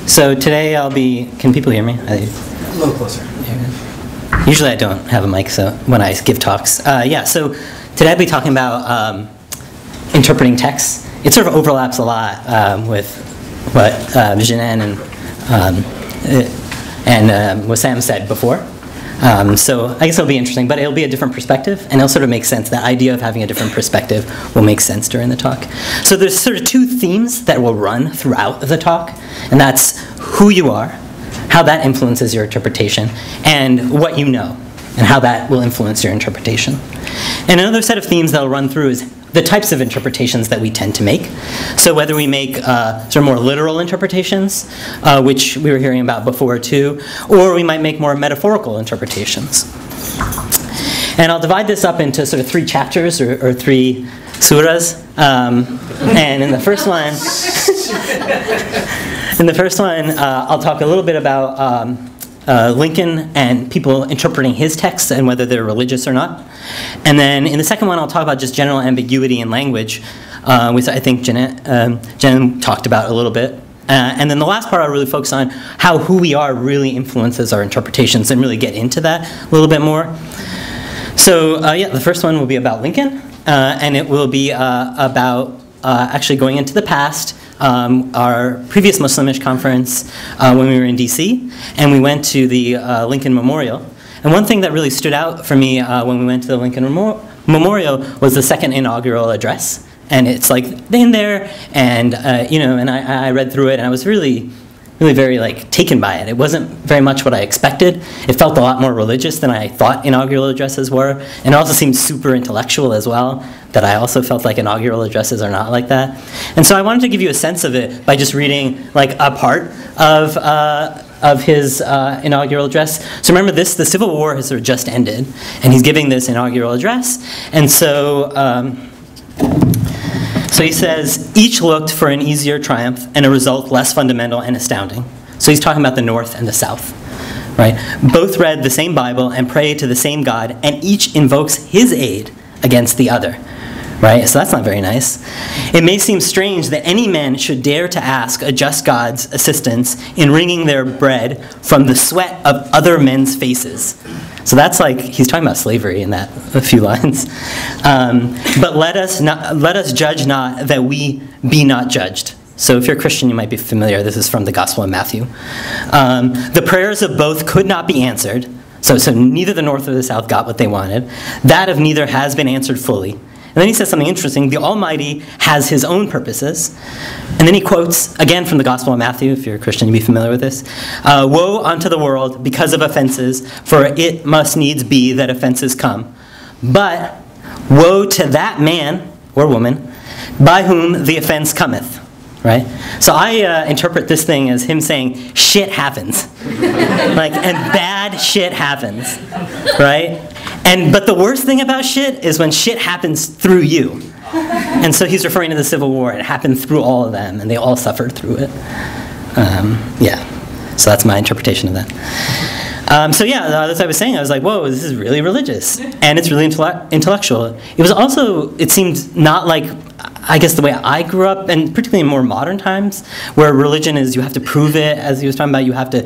So today I'll be, can people hear me? A little closer. Usually I don't have a mic, so when I give talks. So today I'll be talking about interpreting texts. It sort of overlaps a lot with what Jinan and what Sam said before. So I guess it'll be interesting, but it'll be a different perspective, and it'll sort of make sense. The idea of having a different perspective will make sense during the talk. So there's sort of two themes that will run throughout the talk, and that's who you are, how that influences your interpretation, and what you know, and how that will influence your interpretation. And another set of themes that will run through is the types of interpretations that we tend to make. So whether we make sort of more literal interpretations, which we were hearing about before too, or we might make more metaphorical interpretations. And I'll divide this up into sort of 3 chapters or 3 surahs. And in the first one, I'll talk a little bit about Lincoln and people interpreting his texts and whether they're religious or not. And then in the second one, I'll talk about just general ambiguity in language, which I think Jen talked about a little bit. And then the last part, I'll really focus on how who we are really influences our interpretations and really get into that a little bit more. So the first one will be about Lincoln, and it will be about actually going into the past. Our previous Muslimish conference when we were in DC, and we went to the Lincoln Memorial. And one thing that really stood out for me when we went to the Lincoln Memorial was the second inaugural address. And it's like in there, and and I read through it, and I was really very taken by it. It wasn't very much what I expected. It felt a lot more religious than I thought inaugural addresses were, and it also seemed super intellectual as well, that I also felt like inaugural addresses are not like that. And so I wanted to give you a sense of it by just reading a part of his inaugural address. So remember this, the Civil War has sort of just ended, and he's giving this inaugural address. And so so he says, each looked for an easier triumph and a result less fundamental and astounding. So he's talking about the North and the South, right? Both read the same Bible and pray to the same God, and each invokes his aid against the other, right? So that's not very nice. It may seem strange that any man should dare to ask a just God's assistance in wringing their bread from the sweat of other men's faces. So that's he's talking about slavery in that a few lines. But let us judge not that we be not judged. So if you're a Christian, you might be familiar. This is from the Gospel of Matthew. The prayers of both could not be answered. So neither the North or the South got what they wanted. That of neither has been answered fully. And then he says something interesting. The Almighty has his own purposes. And then he quotes, again from the Gospel of Matthew, if you're a Christian, you'd be familiar with this. Woe unto the world because of offenses, for it must needs be that offenses come. But woe to that man or woman by whom the offense cometh. Right? So I interpret this thing as him saying, shit happens. And bad shit happens. Right? But the worst thing about shit is when shit happens through you. And so he's referring to the Civil War. It happened through all of them, and they all suffered through it. So that's my interpretation of that. As I was saying, I was like, whoa, this is really religious. And it's really intellectual. It was also, it seemed not like, I guess the way I grew up, and particularly in more modern times, where religion is you have to prove it, as he was talking about, you have to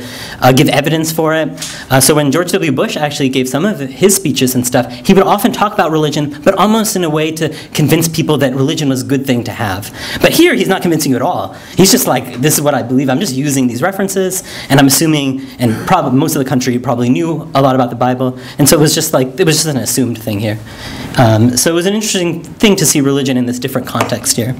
give evidence for it. So when George W. Bush actually gave some of his speeches and stuff, he would often talk about religion, but almost in a way to convince people that religion was a good thing to have. But here, he's not convincing you at all. He's just like, this is what I believe. I'm just using these references, and I'm assuming, and probably most of the country probably knew a lot about the Bible, and so it was just an assumed thing here. So it was an interesting thing to see religion in this different context here.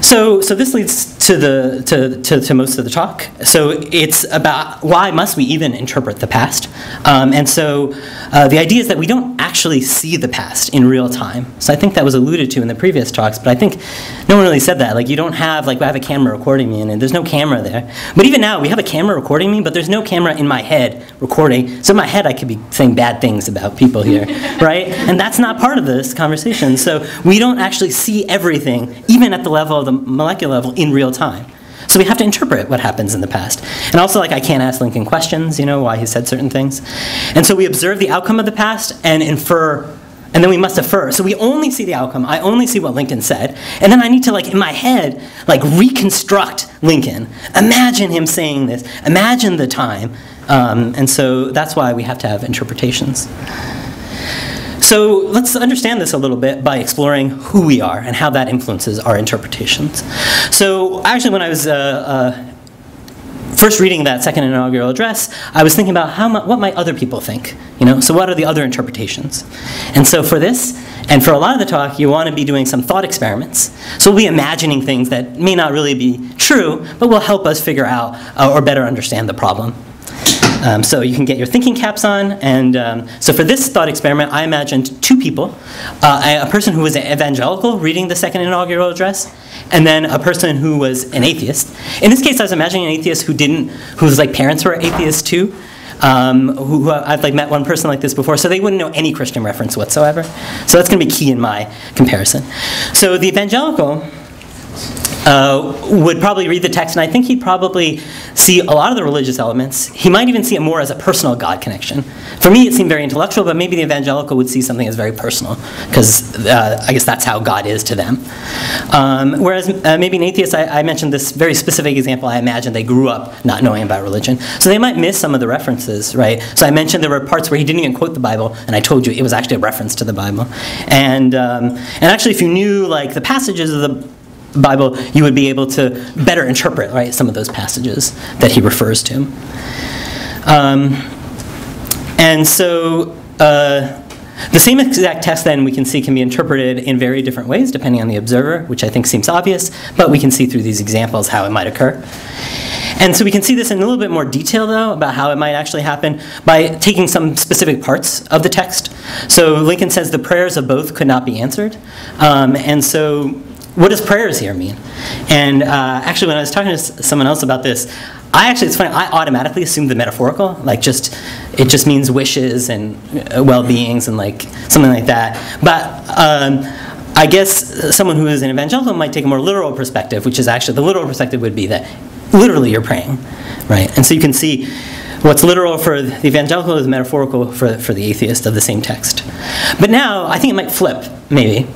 So this leads to most of the talk. So it's about why must we even interpret the past? And so the idea is that we don't actually see the past in real time. So I think that was alluded to in the previous talks, but I think no one really said that. You don't have, I have a camera recording me, and there's no camera there. But even now, we have a camera recording me, but there's no camera in my head recording. So in my head, I could be saying bad things about people here, right? And that's not part of this conversation. So we don't actually see everything, even at the level of the molecular level, in real time. So we have to interpret what happens in the past. And also, I can't ask Lincoln questions, why he said certain things. And so we observe the outcome of the past and infer and then we must defer. So we only see the outcome. I only see what Lincoln said. And then I need to, like, in my head, like, reconstruct Lincoln. Imagine him saying this. Imagine the time. And so that's why we have to have interpretations. So let's understand this a little bit by exploring who we are and how that influences our interpretations. So actually, when I was first reading that second inaugural address, I was thinking about what might other people think? So what are the other interpretations? And so for this, and for a lot of the talk, you want to be doing some thought experiments. So we'll be imagining things that may not really be true, but will help us figure out or better understand the problem. So you can get your thinking caps on, and so for this thought experiment, I imagined two people, a person who was an evangelical reading the second inaugural address, and then a person who was an atheist. In this case, I was imagining an atheist whose like parents were atheists too, who I've like met one person like this before, so they wouldn't know any Christian reference whatsoever. So that's going to be key in my comparison. So the evangelical would probably read the text, and I think he'd probably see a lot of the religious elements. He might even see it more as a personal God connection. For me, it seemed very intellectual, but maybe the evangelical would see something as very personal, because I guess that's how God is to them. Whereas maybe an atheist, I mentioned this very specific example. I imagine they grew up not knowing about religion, so they might miss some of the references, right? So I mentioned there were parts where he didn't even quote the Bible, and I told you it was actually a reference to the Bible. And actually, if you knew like the passages of the Bible, you would be able to better interpret, right, some of those passages that he refers to. And so the same exact text then we can see can be interpreted in very different ways depending on the observer, which I think seems obvious, but we can see through these examples how it might occur. And so we can see this in a little bit more detail, though, about how it might actually happen by taking some specific parts of the text. So Lincoln says the prayers of both could not be answered. And so what does prayers here mean? And actually, when I was talking to someone else about this, it's funny, I automatically assumed the metaphorical, like it just means wishes and well-beings and like something like that. But I guess someone who is an evangelical might take a more literal perspective, which is actually, the literal perspective would be that literally you're praying, right? And so you can see what's literal for the evangelical is metaphorical for the atheist of the same text. But now, I think it might flip, maybe.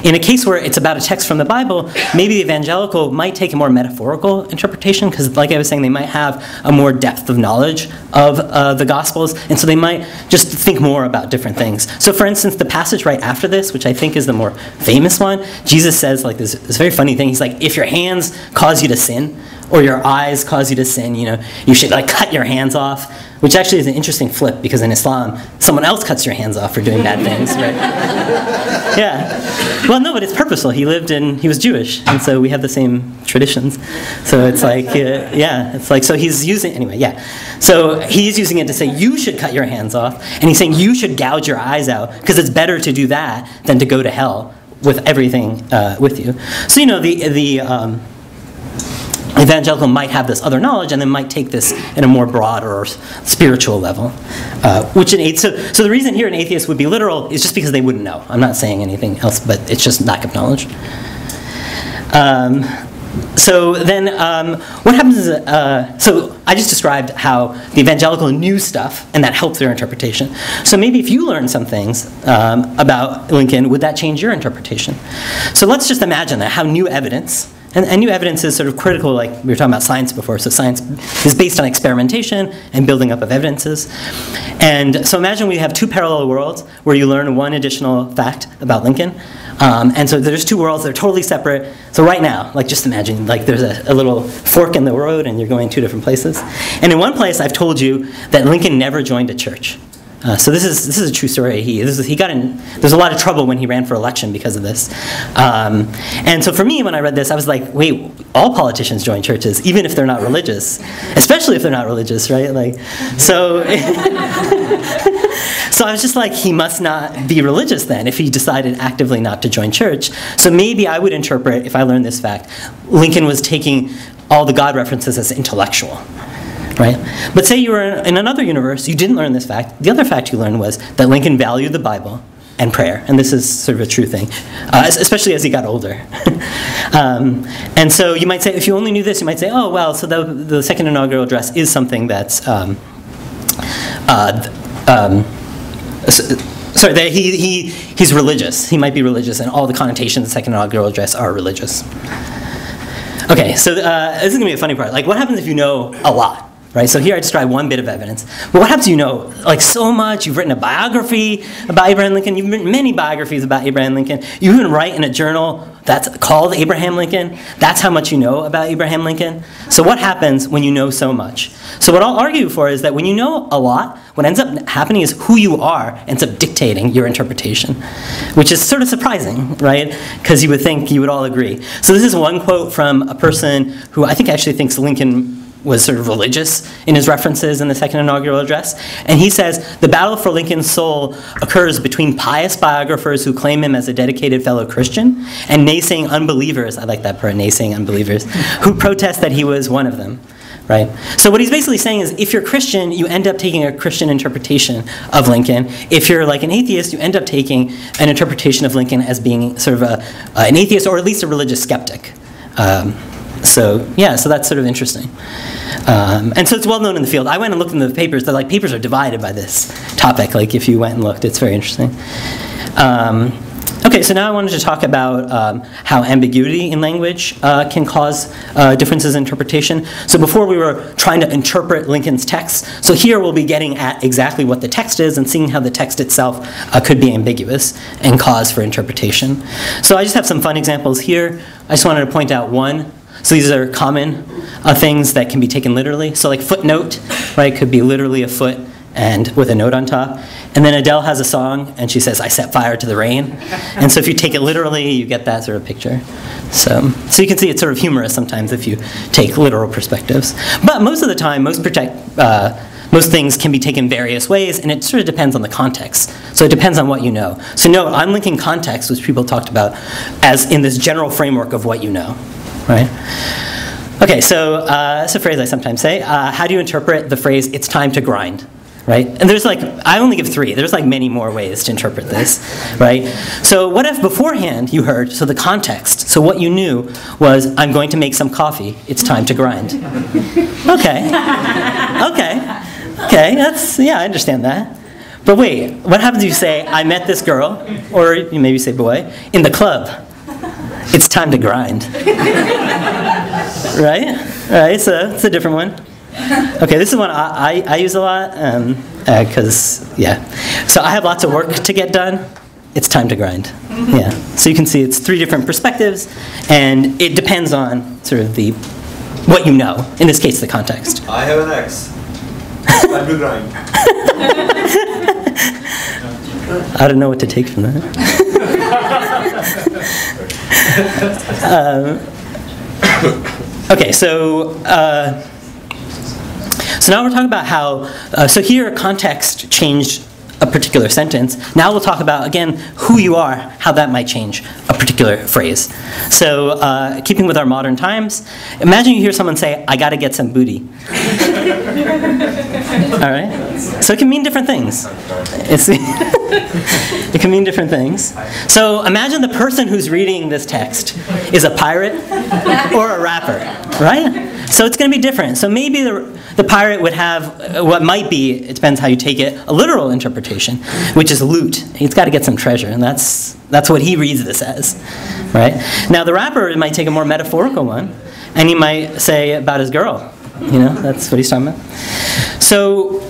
In a case where it's about a text from the Bible, maybe the evangelical might take a more metaphorical interpretation, because like I was saying, they might have a more depth of knowledge of the Gospels, and so they might just think more about different things. So for instance, the passage right after this, which I think is the more famous one, Jesus says like this very funny thing. He's like, if your hands cause you to sin, or your eyes cause you to sin, you should like cut your hands off, which actually is an interesting flip, because in Islam, someone else cuts your hands off for doing bad things, right? Yeah. Well, no, but it's purposeful. He was Jewish, and so we have the same traditions. So it's like, yeah, it's like, so he's using, anyway, yeah. So he's using it to say you should cut your hands off, and he's saying you should gouge your eyes out, because it's better to do that than to go to hell with everything with you. So, the evangelical might have this other knowledge and then might take this in a more broad or spiritual level. So the reason here an atheist would be literal is just because they wouldn't know. I'm not saying anything else, but it's just lack of knowledge. So then what happens is, so I just described how the evangelical knew stuff and that helped their interpretation. So maybe if you learned some things about Lincoln, would that change your interpretation? So let's just imagine that, how new evidence, and new evidence is sort of critical, like we were talking about science before, so science is based on experimentation and building up of evidences. And so imagine we have two parallel worlds where you learn one additional fact about Lincoln. And so there's two worlds, they're totally separate. So right now, like just imagine, like there's a little fork in the road and you're going two different places. And in one place I've told you that Lincoln never joined a church. So this is a true story. He got in. There's a lot of trouble when he ran for election because of this. And so for me, when I read this, I was like, wait, all politicians join churches, even if they're not religious, especially if they're not religious, right? Like, so. So I was just like, he must not be religious then if he decided actively not to join church. So maybe I would interpret, if I learned this fact, Lincoln was taking all the God references as intellectual. Right? But say you were in another universe, you didn't learn this fact. The other fact you learned was that Lincoln valued the Bible and prayer. And this is sort of a true thing, especially as he got older. And so you might say, if you only knew this, you might say, oh, well, so the second inaugural address is something that's... sorry, that he's religious. He might be religious, and all the connotations of the second inaugural address are religious. Okay, so this is going to be a funny part. Like, what happens if you know a lot? Right, so here I describe one bit of evidence. But what happens if you know, like, so much? You've written a biography about Abraham Lincoln. You've written many biographies about Abraham Lincoln. You even write in a journal that's called Abraham Lincoln. That's how much you know about Abraham Lincoln. So what happens when you know so much? So what I'll argue for is that when you know a lot, what ends up happening is who you are ends up dictating your interpretation, which is sort of surprising, right? Because you would think you would all agree. So this is one quote from a person who I think actually thinks Lincoln was sort of religious in his references in the second inaugural address. And he says, the battle for Lincoln's soul occurs between pious biographers who claim him as a dedicated fellow Christian and naysaying unbelievers, I like that part, naysaying unbelievers, who protest that he was one of them. Right? So what he's basically saying is, if you're Christian, you end up taking a Christian interpretation of Lincoln. If you're like an atheist, you end up taking an interpretation of Lincoln as being sort of an atheist or at least a religious skeptic. So yeah, so that's sort of interesting. And so it's well known in the field. I went and looked in the papers. The papers are divided by this topic. Like if you went and looked, it's very interesting. Okay, so now I wanted to talk about how ambiguity in language can cause differences in interpretation. So before we were trying to interpret Lincoln's text. So here we'll be getting at exactly what the text is and seeing how the text itself could be ambiguous and cause for interpretation. So I just have some fun examples here. I just wanted to point out one. So these are common things that can be taken literally. So like footnote, right, could be literally a foot and with a note on top. And then Adele has a song and she says, I set fire to the rain. And so if you take it literally, you get that sort of picture. So you can see it's sort of humorous sometimes if you take literal perspectives. But most of the time, most things can be taken various ways, and it sort of depends on the context. So it depends on what you know. So note, I'm linking context, which people talked about, as in this general framework of what you know. Right? Okay, so it's a phrase I sometimes say. How do you interpret the phrase, it's time to grind? Right? And there's like, I only give 3. There's like many more ways to interpret this. Right? So what if beforehand you heard, so the context, so what you knew was, I'm going to make some coffee, it's time to grind. Okay. Okay, yeah, I understand that. But wait, what happens if you say, I met this girl, or you maybe say boy, in the club? It's time to grind. Right? So it's a different one. Okay, this is one I use a lot, because, yeah. So I have lots of work to get done. It's time to grind. Yeah. So you can see it's 3 different perspectives, and it depends on sort of what you know. In this case, the context. I have an ex. Time to grind. I don't know what to take from that. Okay, so now we're talking about how, so here context changed a particular sentence. Now we'll talk about, again, who you are, how that might change a particular phrase. So keeping with our modern times, imagine you hear someone say, I gotta get some booty. All right? So it can mean different things. It can mean different things. So imagine the person who's reading this text is a pirate or a rapper, right? So it's going to be different. So maybe the pirate would have what might be, it depends how you take it, a literal interpretation, which is loot. He's got to get some treasure, and that's what he reads this as, right? Now the rapper might take a more metaphorical one, and he might say about his girl. You know, that's what he's talking about. So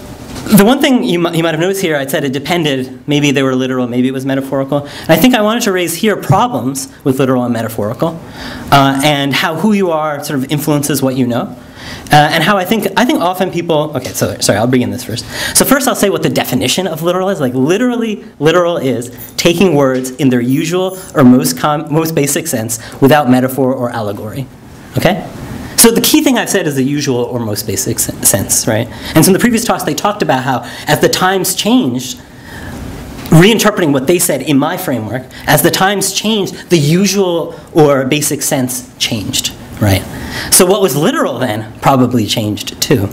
the one thing you might have noticed here, I said it depended. Maybe they were literal, maybe it was metaphorical. And I think I wanted to raise here problems with literal and metaphorical, and how who you are sort of influences what you know. And how I think often people, okay, so sorry, I'll bring in this first. So first I'll say what the definition of literal is. Like literally, literal is taking words in their usual or most basic sense without metaphor or allegory, okay? So the key thing I've said is the usual or most basic sense, right? And so in the previous talks they talked about how as the times changed, reinterpreting what they said in my framework, as the times changed, the usual or basic sense changed, right? So what was literal then probably changed too.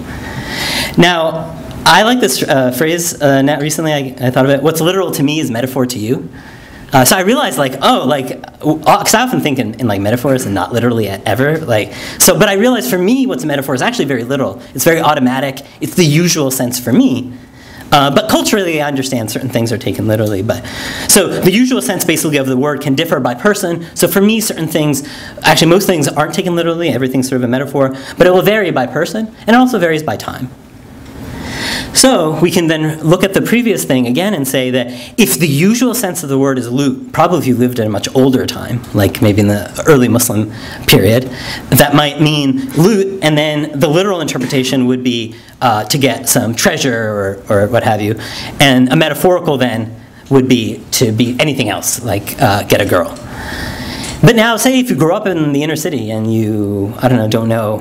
Now, I like this phrase, recently I thought of it, what's literal to me is metaphor to you. So I realized, because I often think in like metaphors and not literally ever, but I realized for me what's a metaphor is actually very literal. It's very automatic. It's the usual sense for me. But culturally, I understand certain things are taken literally. So the usual sense basically of the word can differ by person. So for me, certain things, actually most things aren't taken literally. Everything's sort of a metaphor. But it will vary by person, and it also varies by time. So we can then look at the previous thing again and say that if the usual sense of the word is loot, probably if you lived in a much older time, like maybe in the early Muslim period, that might mean loot, and then the literal interpretation would be to get some treasure or what have you. And a metaphorical then would be to be anything else, like get a girl. But now say if you grew up in the inner city and you, don't know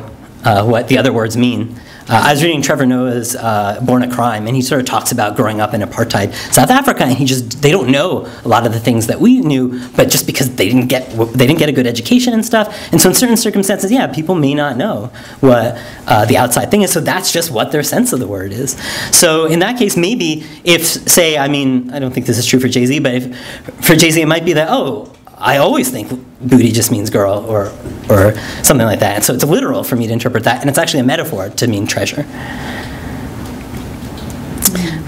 what the other words mean. I was reading Trevor Noah's Born a Crime, and he sort of talks about growing up in apartheid South Africa, and they don't know a lot of the things that we knew, but just because they didn't get a good education and stuff. And so in certain circumstances, yeah, people may not know what the outside thing is, so that's just what their sense of the word is. So in that case, maybe if, say, I don't think this is true for Jay-Z, but for Jay-Z it might be that, I always think booty just means girl or something like that. And so it's literal for me to interpret that, and it's actually a metaphor to mean treasure.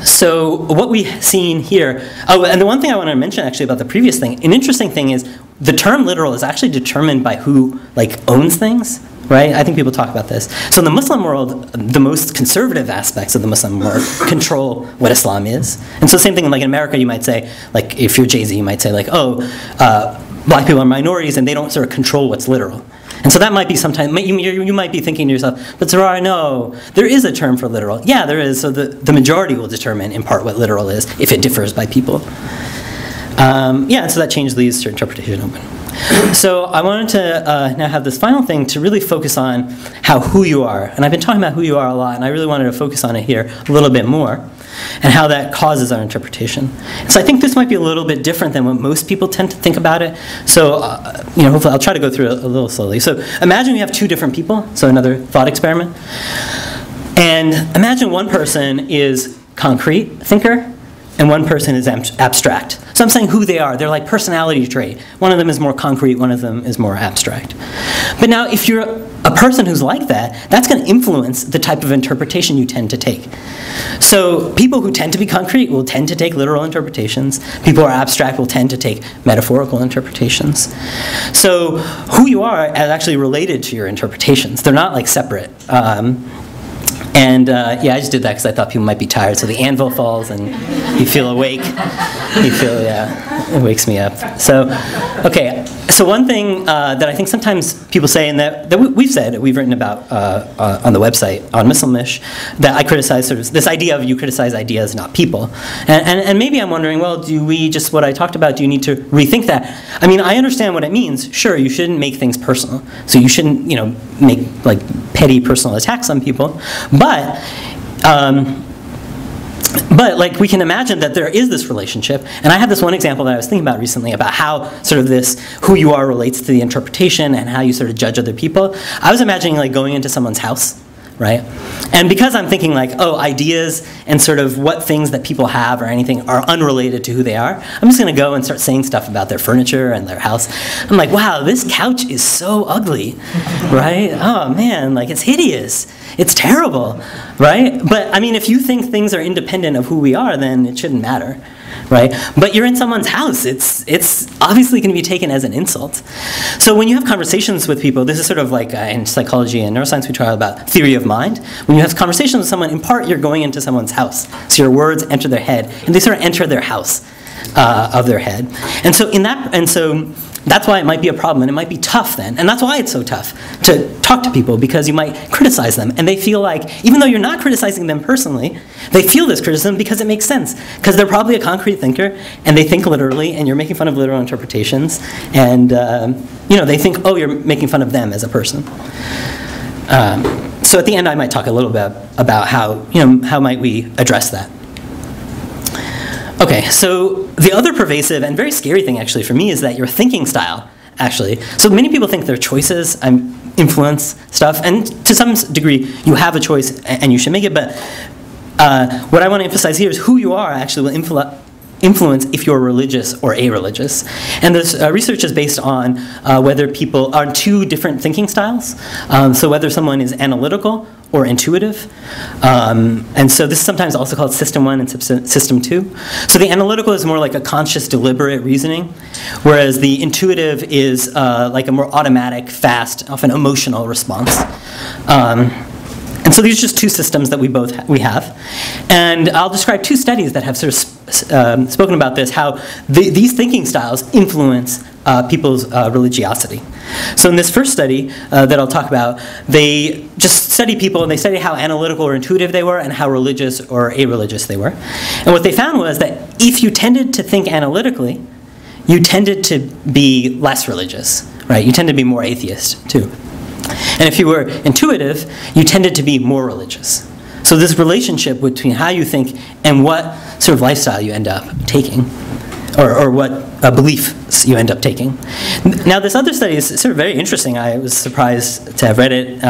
So what we've seen here, and the one thing I want to mention actually about the previous thing, an interesting thing is the term literal is actually determined by who owns things. Right? I think people talk about this. So in the Muslim world, the most conservative aspects of the Muslim world control what Islam is. And so same thing, like in America, you might say, like if you're Jay-Z, you might say black people are minorities and they don't sort of control what's literal. And so that might be sometimes, you might be thinking to yourself, but Zarrar, no, there is a term for literal. Yeah, there is. So the majority will determine in part what literal is if it differs by people. So that change leaves to interpretation open. So I wanted to now have this final thing to really focus on who you are. And I've been talking about who you are a lot, and I really wanted to focus on it here a little bit more, and how that causes our interpretation. So I think this might be a little bit different than what most people tend to think about it. So hopefully I'll try to go through it a little slowly. So imagine we have two different people, so another thought experiment. And imagine one person is concrete thinker, and one person is abstract. So I'm saying who they are. They're like personality trait. One of them is more concrete, one of them is more abstract. But now if you're a person who's like that, that's going to influence the type of interpretation you tend to take. So people who tend to be concrete will tend to take literal interpretations. People who are abstract will tend to take metaphorical interpretations. So who you are is actually related to your interpretations. They're not like separate. I just did that because I thought people might be tired. So the anvil falls and you feel awake. It wakes me up. So, okay. So one thing that I think sometimes people say, and that we've written about on the website on Muslimish, that I criticize sort of this idea of you criticize ideas, not people. And maybe I'm wondering, well, do we just what I talked about? Do you need to rethink that? I mean, I understand what it means. Sure, you shouldn't make things personal. So you shouldn't, make like petty personal attacks on people. But like we can imagine that there is this relationship, and I had this one example that I was thinking about recently about how sort of this who you are relates to the interpretation and how you sort of judge other people. I was imagining like going into someone's house, right? And because I'm thinking like, ideas and sort of what things that people have or anything are unrelated to who they are, I'm just going to go and start saying stuff about their furniture and their house. I'm like, wow, this couch is so ugly, right? Oh man, like it's hideous. It's terrible, right? But I mean, if you think things are independent of who we are, then it shouldn't matter, right? But you're in someone's house. It's obviously going to be taken as an insult. So when you have conversations with people, this is sort of like in psychology and neuroscience we talk about theory of mind. When you have conversations with someone, in part you're going into someone's house. So your words enter their head, and they sort of enter their house of their head. And so that's why it might be a problem, and it might be tough then. And that's why it's so tough to talk to people, because you might criticize them, and they feel like, even though you're not criticizing them personally, they feel this criticism because it makes sense. Because they're probably a concrete thinker, and they think literally, and you're making fun of literal interpretations, and they think, oh, you're making fun of them as a person. So at the end, I might talk a little bit about how might we address that. Okay, so the other pervasive and very scary thing actually for me is that your thinking style, actually. So many people think their choices influence stuff, and to some degree you have a choice and you should make it, but what I want to emphasize here is who you are actually will influence if you're religious or a-religious. And this research is based on whether people are two different thinking styles. So whether someone is analytical or intuitive. And so this is sometimes also called system 1 and system 2. So the analytical is more like a conscious, deliberate reasoning, whereas the intuitive is like a more automatic, fast, often emotional response. And so these are just two systems that we have. And I'll describe two studies that have sort of spoken about this, how these thinking styles influence people's religiosity. So in this first study that I'll talk about, they just studied people and they studied how analytical or intuitive they were and how religious or a-religious they were. And what they found was that if you tended to think analytically, you tended to be less religious, right? You tended to be more atheist too. And if you were intuitive, you tended to be more religious. So this relationship between how you think and what sort of lifestyle you end up taking, or what beliefs you end up taking. Now this other study is sort of very interesting. I was surprised to have read it,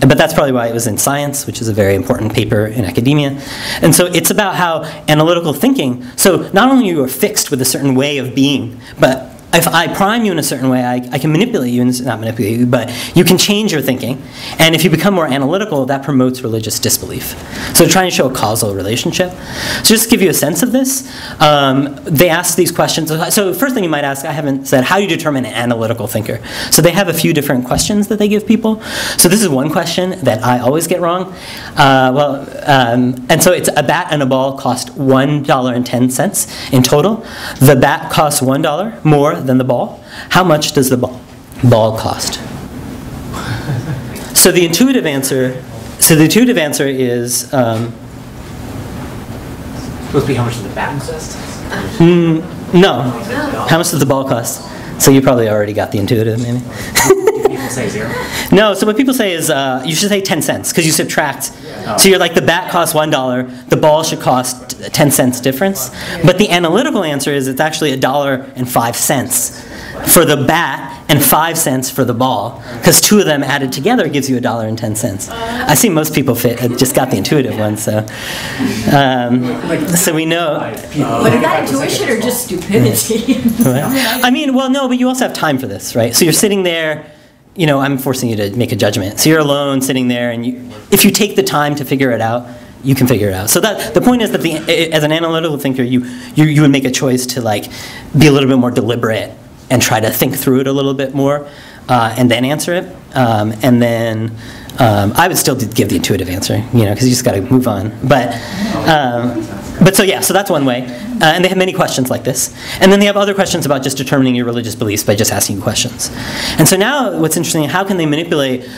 but that's probably why it was in Science, which is a very important paper in academia. And so it's about how analytical thinking, so not only you are fixed with a certain way of being, but if I prime you in a certain way, I can manipulate you, and not manipulate you, but you can change your thinking. And if you become more analytical, that promotes religious disbelief. So trying to show a causal relationship. So just to give you a sense of this, they ask these questions. So first thing you might ask, I haven't said, how do you determine an analytical thinker? So they have a few different questions that they give people. So this is one question that I always get wrong. And so it's a bat and a ball cost $1.10 in total. The bat costs $1 more than the ball. How much does the ball cost? So the intuitive answer is Supposed to be how much does the bat cost? no. How much does the ball cost? So you probably already got the intuitive, maybe. Do people say 0? No, so what people say is you should say 10 cents because you subtract. So you're like the bat costs $1, the ball should cost 10 cents difference. But the analytical answer is it's actually $1.05 for the bat and 5 cents for the ball, because two of them added together gives you $1.10. I see most people just got the intuitive one, so we know. But is that intuition or just stupidity? I mean, well, no, but you also have time for this, right? So you're sitting there. You know, I'm forcing you to make a judgment. So you're alone, sitting there, and if you take the time to figure it out, you can figure it out. So the point is that as an analytical thinker, you would make a choice to like be a little bit more deliberate and try to think through it a little bit more, and then answer it. And then I would still give the intuitive answer, you know, because you just got to move on. But so yeah, so that's one way. And they have many questions like this. And then they have other questions about just determining your religious beliefs by just asking you questions. And so now what's interesting, how can they manipulate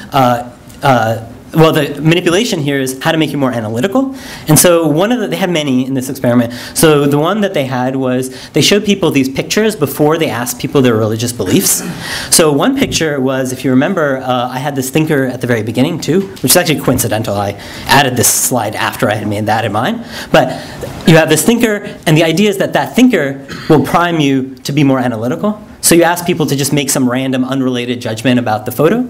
well, the manipulation here is how to make you more analytical. And so they had many in this experiment. So the one that they had was they showed people these pictures before they asked people their religious beliefs. So one picture was, if you remember, I had this thinker at the very beginning too, which is actually coincidental. I added this slide after I had made that in mind. But you have this thinker, and the idea is that that thinker will prime you to be more analytical. So you ask people to just make some random, unrelated judgment about the photo.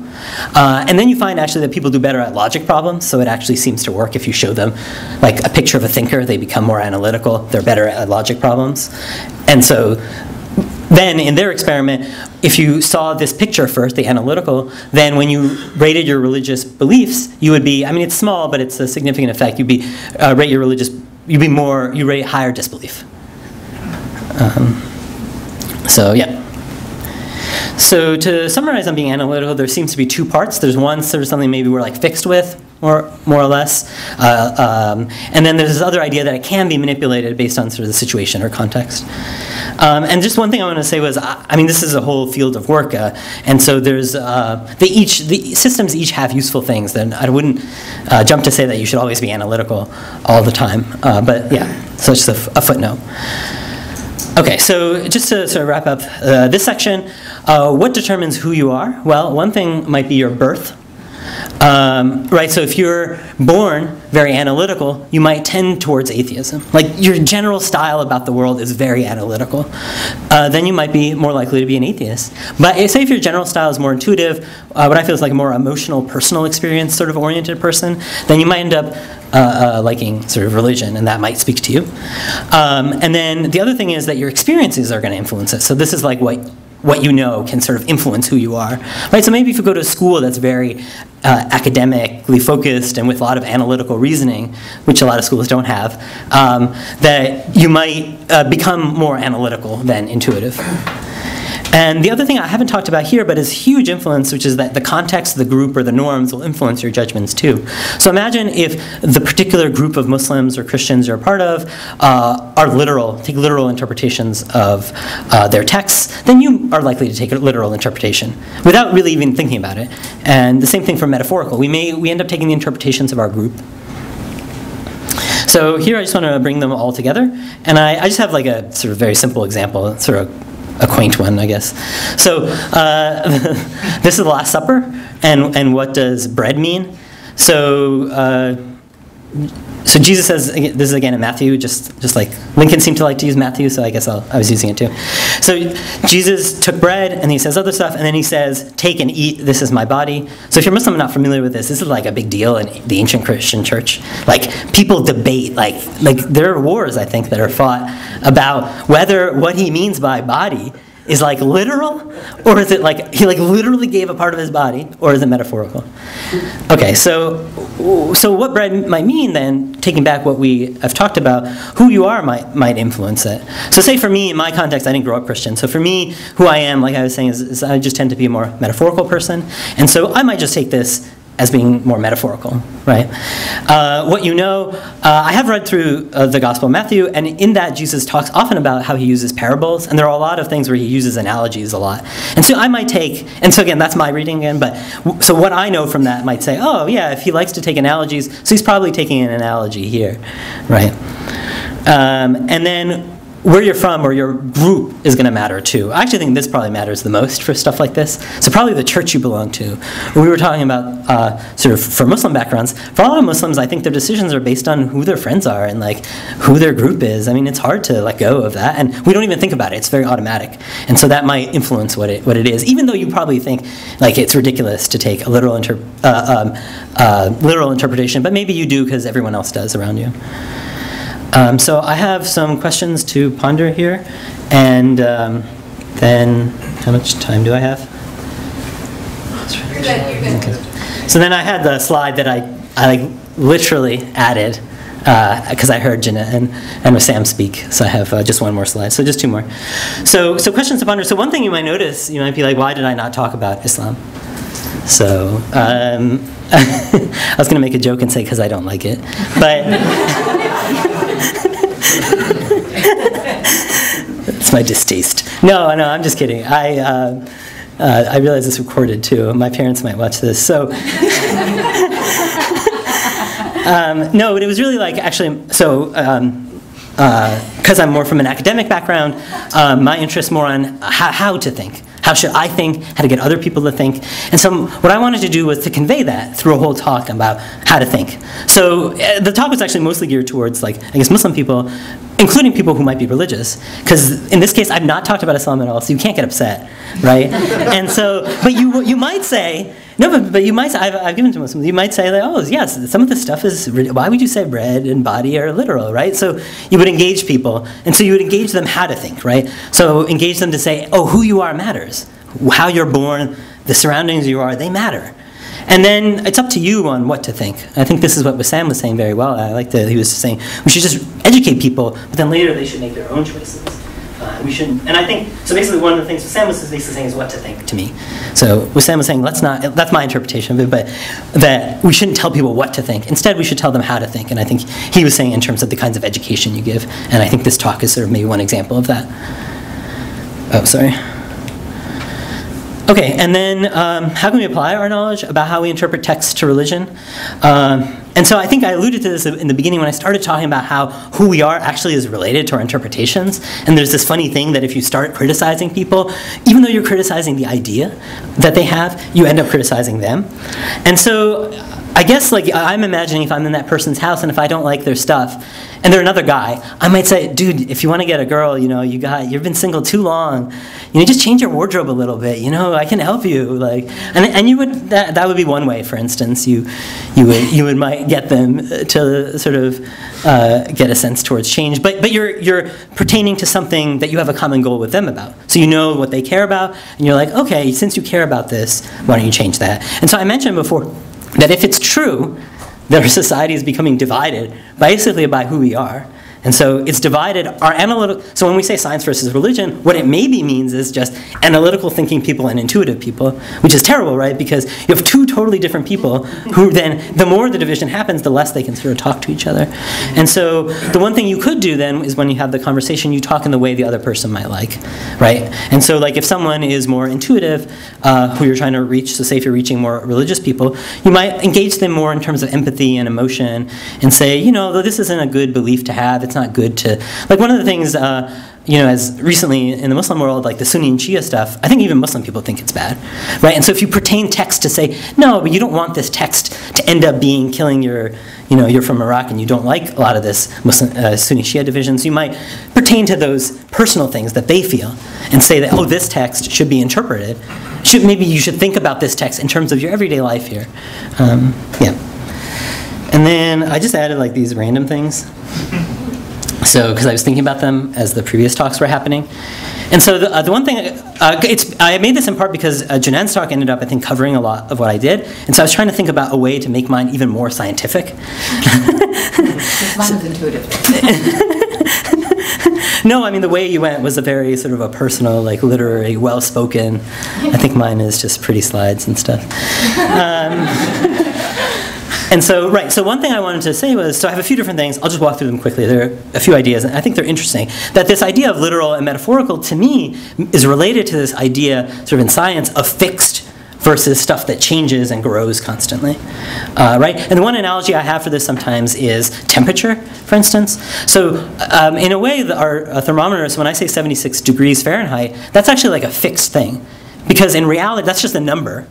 And then you find actually that people do better at logic problems, so it actually seems to work if you show them like a picture of a thinker, they become more analytical, they're better at logic problems. And so then in their experiment, if you saw this picture first, the analytical, then when you rated your religious beliefs, you would be, I mean it's small, but it's a significant effect, you rate higher disbelief. So yeah. So to summarize on being analytical, there seems to be two parts. There's one sort of something maybe we're like fixed with, more or less. And then there's this other idea that it can be manipulated based on sort of the situation or context. And just one thing I want to say was, I mean, this is a whole field of work. And so there's, the systems each have useful things. Then I wouldn't jump to say that you should always be analytical all the time. But yeah, so it's just a footnote. Okay, so just to sort of wrap up this section, what determines who you are? Well, one thing might be your birth. Right, so if you're born very analytical, you might tend towards atheism. Like your general style about the world is very analytical. Then you might be more likely to be an atheist. But say if your general style is more intuitive, what I feel is like a more emotional, personal experience sort of oriented person, then you might end up liking sort of religion, and that might speak to you. And then the other thing is that your experiences are going to influence it. So this is like what you know can sort of influence who you are, right? So maybe if you go to a school that's very academically focused and with a lot of analytical reasoning, which a lot of schools don't have, that you might become more analytical than intuitive. And the other thing I haven't talked about here, but is huge influence, which is that the context, the group, or the norms will influence your judgments too. So imagine if the particular group of Muslims or Christians you're a part of are literal, take literal interpretations of their texts, then you are likely to take a literal interpretation without really even thinking about it. And the same thing for metaphorical. We end up taking the interpretations of our group. So here I just want to bring them all together. And I just have like a sort of very simple example, sort of a quaint one, I guess. So this is the Last Supper, and what does bread mean? So Jesus says, this is again in Matthew, just like Lincoln seemed to like to use Matthew, so I guess I was using it too. So Jesus took bread, and he says other stuff, and then he says, take and eat, this is my body. So if you're Muslim and not familiar with this is like a big deal in the ancient Christian church. Like people debate, like there are wars, I think, that are fought about whether what he means by body is like literal, or is it like he like literally gave a part of his body, or is it metaphorical? Okay, so what bread might mean then, taking back what we have talked about, who you are might influence it. So say for me, in my context, I didn't grow up Christian. So for me, who I am, like I was saying, is I just tend to be a more metaphorical person. And so I might just take this as being more metaphorical, right? What you know, I have read through the Gospel of Matthew, and in that Jesus talks often about how he uses parables, and there are a lot of things where he uses analogies a lot. And so I might take, and so again, that's my reading again, but so what I know from that might say, oh yeah, if he likes to take analogies, so he's probably taking an analogy here, right? And then where you're from or your group is going to matter too. I actually think this probably matters the most for stuff like this. So probably the church you belong to. We were talking about sort of for Muslim backgrounds. For a lot of Muslims, I think their decisions are based on who their friends are and like who their group is. I mean, it's hard to let go of that, and we don't even think about it. It's very automatic, and so that might influence what it is. Even though you probably think like it's ridiculous to take a literal interpretation, but maybe you do because everyone else does around you. So I have some questions to ponder here, and then how much time do I have? You're good. Okay. So then I had the slide that I like literally added because I heard Jenna and Sam speak. So I have just one more slide. So just two more. So questions to ponder. So one thing you might notice, you might be like, why did I not talk about Islam? So I was going to make a joke and say because I don't like it, but. That's my distaste. No, I'm just kidding. I realize it's recorded too. My parents might watch this. So, no, but it was really like actually. So, because I'm more from an academic background, my interest more on how to think. How should I think? How to get other people to think? And so what I wanted to do was to convey that through a whole talk about how to think. So the talk was actually mostly geared towards, like, I guess Muslim people, including people who might be religious. Because in this case, I've not talked about Islam at all, so you can't get upset, right? And so, but you might say, no, but you might say, I've given to Muslims, you might say, like, oh, yes, some of this stuff is, why would you say bread and body are literal, right? So you would engage people, and so you would engage them how to think, right? So engage them to say, oh, who you are matters. How you're born, the surroundings you are, they matter. And then it's up to you on what to think. I think this is what Sam was saying very well. I like that he was saying we should just educate people, but then later they should make their own choices. We shouldn't. And I think so. Basically, one of the things Sam was basically saying is what to think to me. So Sam was saying, let's not. That's my interpretation of it, but that we shouldn't tell people what to think. Instead, we should tell them how to think. And I think he was saying in terms of the kinds of education you give. And I think this talk is sort of maybe one example of that. Oh, sorry. Okay, and then how can we apply our knowledge about how we interpret texts to religion? And And so I think I alluded to this in the beginning when I started talking about how who we are actually is related to our interpretations. And there's this funny thing that if you start criticizing people, even though you're criticizing the idea that they have, you end up criticizing them. And so I guess like I'm imagining if I'm in that person's house and if I don't like their stuff, and they're another guy, I might say, dude, if you want to get a girl, you've been single too long, just change your wardrobe a little bit, I can help you, like, and you would that would be one way, for instance, you might get them to sort of get a sense towards change, but you're pertaining to something that you have a common goal with them about, so you know what they care about, and you're like, okay, since you care about this, why don't you change that? And so I mentioned before that if it's true that our society is becoming divided basically by who we are. And so it's divided, so when we say science versus religion, what it maybe means is just analytical thinking people and intuitive people, which is terrible, right? Because you have two totally different people who then, the more the division happens, the less they can sort of talk to each other. And so the one thing you could do then is when you have the conversation, you talk in the way the other person might like, right? And so like if someone is more intuitive, who you're trying to reach, so say if you're reaching more religious people, you might engage them more in terms of empathy and emotion and say, this isn't a good belief to have. It's not good to, like one of the things, as recently in the Muslim world, like the Sunni and Shia stuff, I think even Muslim people think it's bad, right? And so if you pertain text to say, no, but you don't want this text to end up killing your, you're from Iraq and you don't like a lot of this Muslim, Sunni Shia divisions, you might pertain to those personal things that they feel and say that, oh, this text should be interpreted. Maybe you should think about this text in terms of your everyday life here. Yeah. And then I just added like these random things. So, because I was thinking about them as the previous talks were happening. And so the one thing, I made this in part because Janan's talk ended up, I think, covering a lot of what I did. And so I was trying to think about a way to make mine even more scientific. Mine was intuitive. No, I mean, the way you went was a very sort of a personal, like literary, well-spoken. I think mine is just pretty slides and stuff. And so, right, so one thing I wanted to say was, so I have a few different things. I'll just walk through them quickly. There are a few ideas, and I think they're interesting. That this idea of literal and metaphorical, to me, is related to this idea, sort of in science, of fixed versus stuff that changes and grows constantly, right? And the one analogy I have for this sometimes is temperature, for instance. So in a way, our thermometers, when I say 76 degrees Fahrenheit, that's actually like a fixed thing. Because in reality, that's just a number,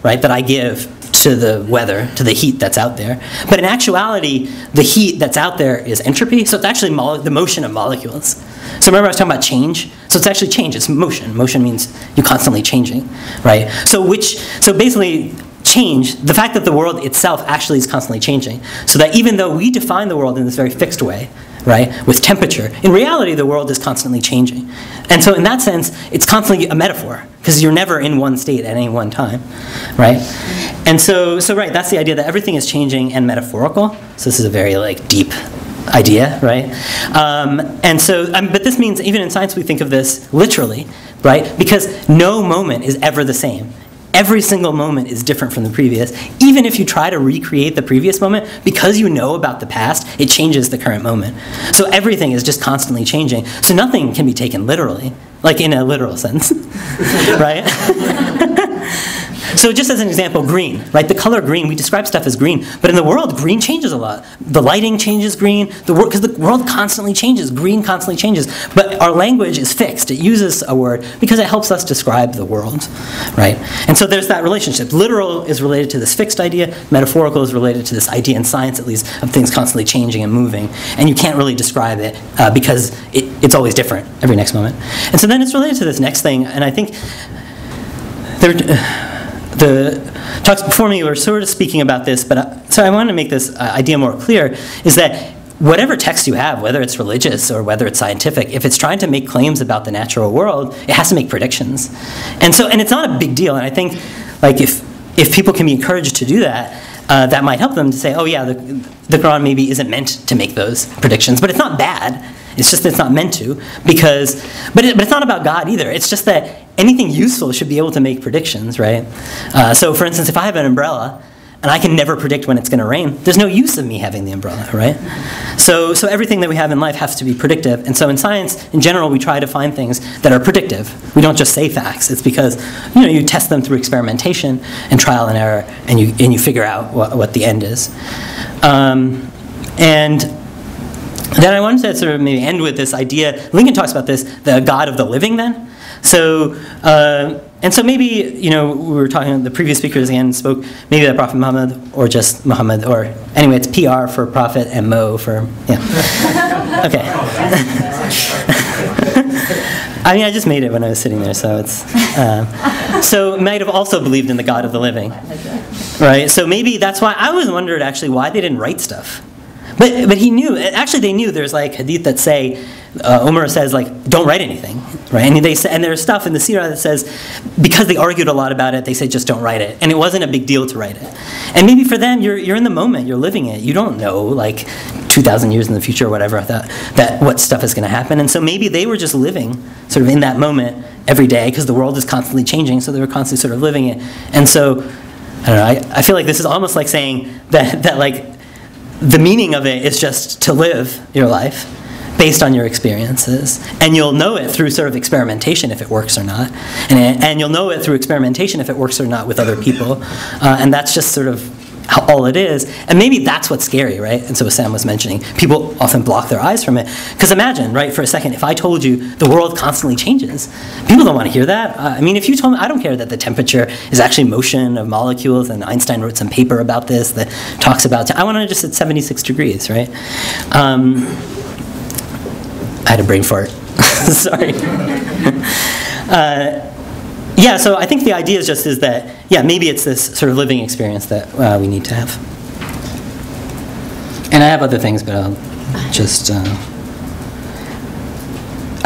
right, that I give to the weather, to the heat that's out there. But in actuality, the heat that's out there is entropy, so it's actually the motion of molecules. So remember I was talking about change? So it's actually change, it's motion. Motion means you're constantly changing, right? So basically, change, the fact that the world itself actually is constantly changing, so that even though we define the world in this very fixed way, right, with temperature, in reality the world is constantly changing. And so in that sense, it's constantly a metaphor, because you're never in one state at any one time, right? And so right, that's the idea that everything is changing and metaphorical. So this is a very like deep idea, right? And so, but this means even in science we think of this literally, right? Because no moment is ever the same. Every single moment is different from the previous. Even if you try to recreate the previous moment, because you know about the past, it changes the current moment. So everything is just constantly changing. So nothing can be taken literally, like in a literal sense, right? So just as an example, green, right? The color green, we describe stuff as green, but in the world, green changes a lot. The lighting changes green, because the world constantly changes, green constantly changes. But our language is fixed. It uses a word because it helps us describe the world, right? And so there's that relationship. Literal is related to this fixed idea. Metaphorical is related to this idea in science, at least, of things constantly changing and moving. And you can't really describe it because it's always different every next moment. And so then it's related to this next thing, and I think the talks before me were sort of speaking about this, but so I want to make this idea more clear, is that whatever text you have, whether it's religious or whether it's scientific, if it's trying to make claims about the natural world, it has to make predictions. And it's not a big deal, and I think like if people can be encouraged to do that, that might help them to say, oh yeah, the Quran maybe isn't meant to make those predictions, but it's not bad. It's just that it's not meant to, but it's not about God either. It's just that anything useful should be able to make predictions, right? So for instance, if I have an umbrella and I can never predict when it's going to rain, there's no use of me having the umbrella, right? So everything that we have in life has to be predictive. And so in science, in general, we try to find things that are predictive. We don't just say facts. It's because you test them through experimentation and trial and error, and you figure out what the end is. And then I wanted to sort of maybe end with this idea. Lincoln talks about this, the God of the living. Then, so and so maybe we were talking. The previous speakers again spoke maybe that Prophet Muhammad or just Muhammad or anyway it's PR for Prophet and Mo for Okay. I mean I just made it when I was sitting there, so it's so might have also believed in the God of the living, right? So maybe that's why I always wondered actually why they didn't write stuff. But he knew. Actually, they knew. There's like hadith that say, Umar says like, don't write anything, right? And and there's stuff in the Sirah that says, because they argued a lot about it, they say just don't write it, and it wasn't a big deal to write it. And maybe for them, you're in the moment, you're living it. You don't know like 2,000 years in the future or whatever that what stuff is going to happen. And so maybe they were just living sort of in that moment every day because the world is constantly changing, so they were constantly sort of living it. And so I don't know. I feel like this is almost like saying that like. The meaning of it is just to live your life based on your experiences. And you'll know it through sort of experimentation if it works or not. And you'll know it through experimentation if it works or not with other people. And that's just sort of all it is. And maybe that's what's scary, right? And so as Sam was mentioning, people often block their eyes from it. Because imagine, right, for a second, if I told you the world constantly changes, people don't want to hear that. I mean, if you told me, I don't care that the temperature is actually motion of molecules, and Einstein wrote some paper about this that talks about, I want to just at 76 degrees, right? I had a brain fart. Sorry. Yeah, so I think the idea is that, yeah, maybe it's this sort of living experience that we need to have. And I have other things, but I'll just...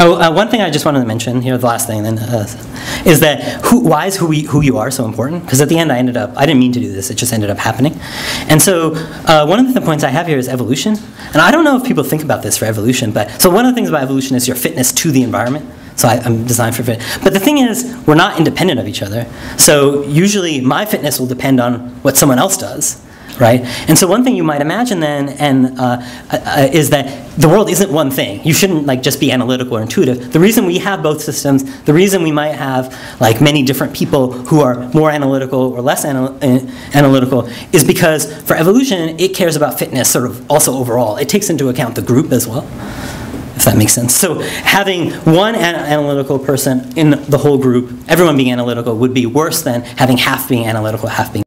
one thing I just wanted to mention here, the last thing then, is that why is who you are so important? Because at the end I didn't mean to do this, it just ended up happening. And so one of the points I have here is evolution. And I don't know if people think about this for evolution, but so one of the things about evolution is your fitness to the environment. So I'm designed for fit. But the thing is, we're not independent of each other. So usually my fitness will depend on what someone else does, right? And so one thing you might imagine then is that the world isn't one thing. You shouldn't like just be analytical or intuitive. The reason we have both systems, the reason we might have like many different people who are more analytical or less analytical is because for evolution, it cares about fitness sort of also overall. It takes into account the group as well, if that makes sense. So having one analytical person in the whole group, everyone being analytical, would be worse than having half being analytical, half being